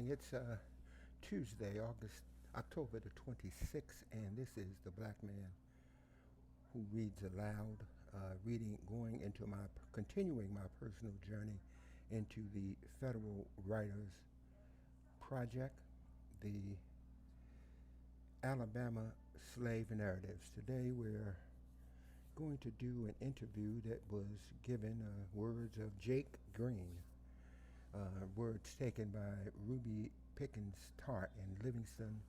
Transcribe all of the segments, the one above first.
morning. It's Tuesday, October the 26th, and this is the Blackman who reads aloud, continuing my personal journey into the Federal Writers Project, the Alabama slave narratives. Today we're going to do an interview that was given, words of Jake Green, words taken by Ruby Pickens Tart in Livingston,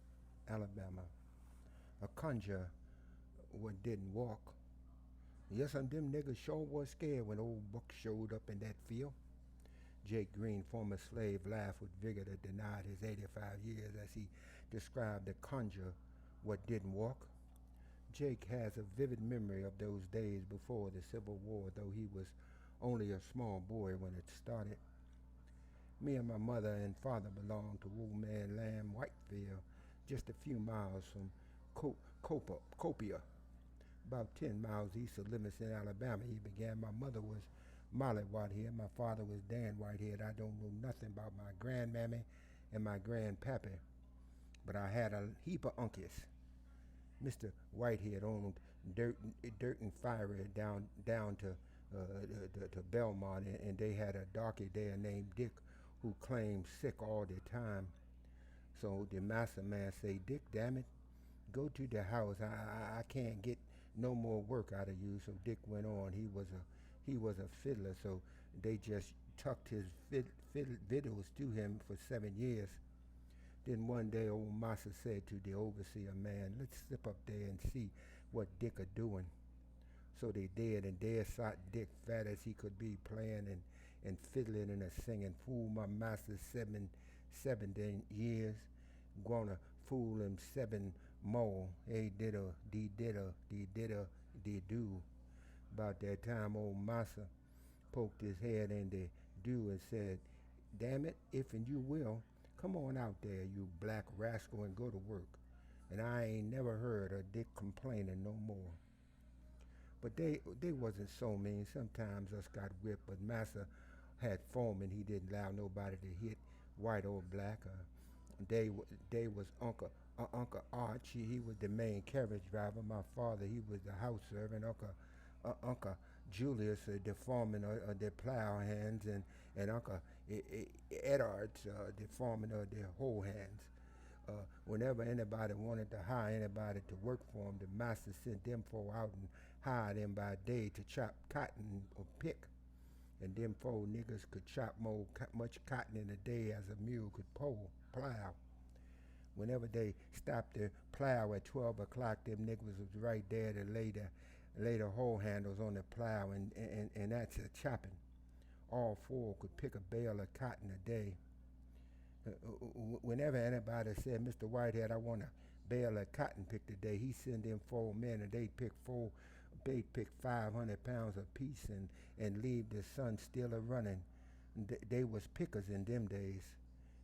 Alabama. A conjure what didn't walk. Yes, and them niggas sure was scared when old Buck showed up in that field. Jake Green, former slave, laughed with vigor that denied his 85 years as he described the conjure what didn't walk. Jake has a vivid memory of those days before the Civil War, though he was only a small boy when it started. Me and my mother and father belonged to Old Man Lamb Whitefield, just a few miles from Copia, about 10 miles east of Livingston, Alabama. He began. My mother was Molly Whitehead. My father was Dan Whitehead. I don't know nothing about my grandmammy and my grandpappy, but I had a heap of unkies. Mr. Whitehead owned dirt and fiery down to Belmont, and they had a darky there named Dick who claimed sick all the time. So the master man say, Dick, damn it, go to the house. I can't get no more work out of you. So Dick went on. He was a fiddler, so they just tucked his fiddles to him for 7 years. Then one day old Massa said to the overseer man, let's slip up there and see what Dick are doing. So they did, and there sat Dick, fat as he could be, playing and fiddling and singing. Fool my master 17 years, gonna fool him 7 more. Hey, diddle, dee do. About that time, old massa poked his head in the dew and said, damn it, if and you will, come on out there, you black rascal, and go to work. And I ain't never heard of Dick complaining no more. But they wasn't so mean. Sometimes us got whipped, but massa had foreman. He didn't allow nobody to hit, white or black. They was Uncle Arch. He was the main carriage driver. My father, he was the house servant. Uncle Julius, the foreman of the plow hands, and Uncle Edards, the foreman of the hoe hands. Whenever anybody wanted to hire anybody to work for him, the master sent them four out and hired them by day to chop cotton or pick. And them four niggas could chop much cotton in a day as a mule could plow. Whenever they stopped the plow at 12 o'clock, them niggas was right there to lay the hoe handles on the plow, and that's a chopping. All four could pick a bale of cotton a day. Whenever anybody said, Mr. Whitehead, I want a bale of cotton picked today, he send them 4 men, and they'd pick 500 pounds apiece and leave the sun still a running. They was pickers in them days.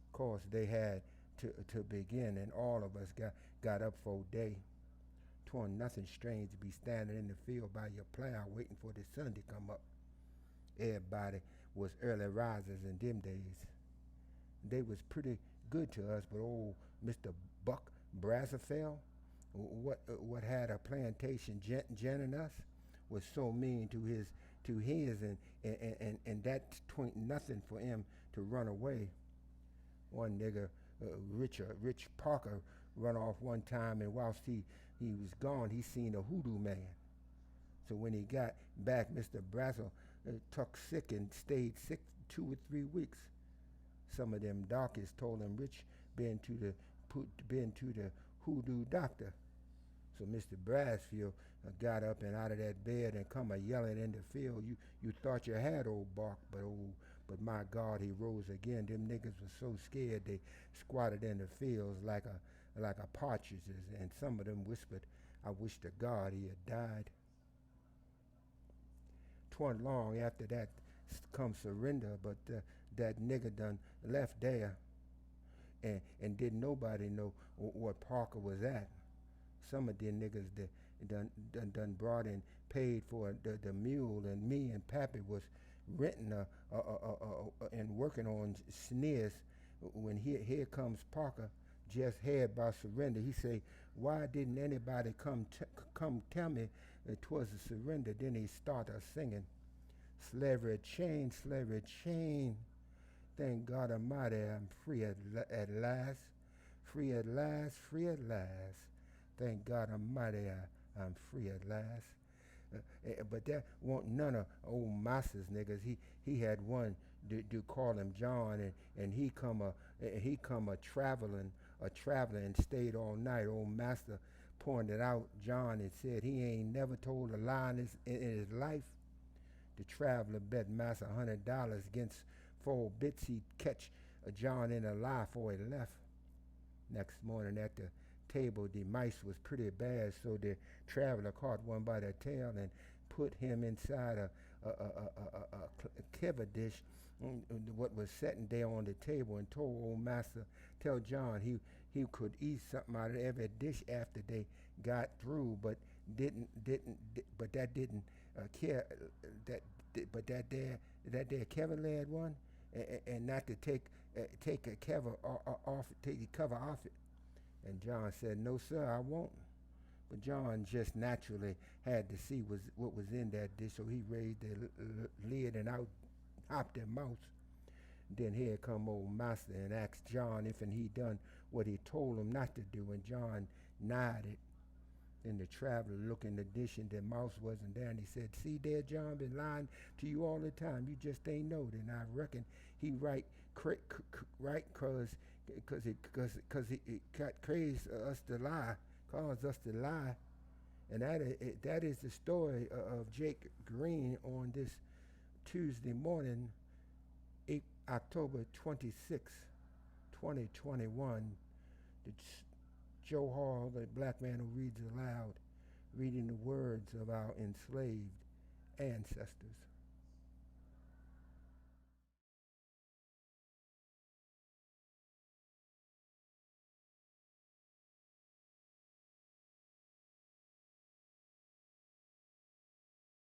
Of course, they had to begin, and all of us got up for a day. 'Twa'n't nothing strange to be standing in the field by your plow waiting for the sun to come up. Everybody was early risers in them days. They was pretty good to us, but old Mr. Buck Brazzafell, what had a plantation genting us, was so mean to his and that twin't nothing for him to run away. One nigga, Rich Parker, run off one time, and whilst he was gone, he seen a hoodoo man. So when he got back, Mr. Brazzle took sick and stayed sick 2 or 3 weeks. Some of them darkies told him Rich been to the hoodoo doctor. So Mr. Brassfield got up and out of that bed and come a yelling in the field. You thought you had old Bark, but my God, he rose again. Them niggas was so scared they squatted in the fields like a partridges, and some of them whispered, I wish to God he had died. 'Twa'n't long after that come surrender, but that nigga done left there, and didn't nobody know what Parker was at. Some of them niggas done brought and paid for the mule, and me and Pappy was renting and working on sneers when here comes Parker, just heard about surrender. He say, why didn't anybody come tell me it was a surrender? Then he started singing, slavery chain. Thank God Almighty, I'm free at last, free at last, free at last. Thank God Almighty, I'm free at last. But that won't none of old masters niggas. He had one do call him John, and he come a traveler and stayed all night. Old master pointed out John and said he ain't never told a lie in his life. The traveler bet master $100 against 4 bits he'd catch John in a lie before he left. Next morning at the table, the mice was pretty bad, so the traveler caught one by the tail and put him inside a clever dish, what was sitting there on the table, and told old master, tell John he could eat something out of every dish after they got through, but that didn't care but that there Kevin lad one, and not to take a cover off, take the cover off it. And John said, no sir, I won't. But John just naturally had to see what was in that dish, so he raised the lid and out hopped the mouse. Then here come old master and asked John if he done what he told him not to do, and John nodded. Then the traveler looked in the dish and the mouse wasn't there, and he said, see there, John been lying to you all the time. You just ain't know it. And I reckon he right cause it got crazy us to lie, caused us to lie. And that is the story of Jake Green on this Tuesday morning, October 26, 2021. Joe Hall, the black man who reads aloud, reading the words of our enslaved ancestors.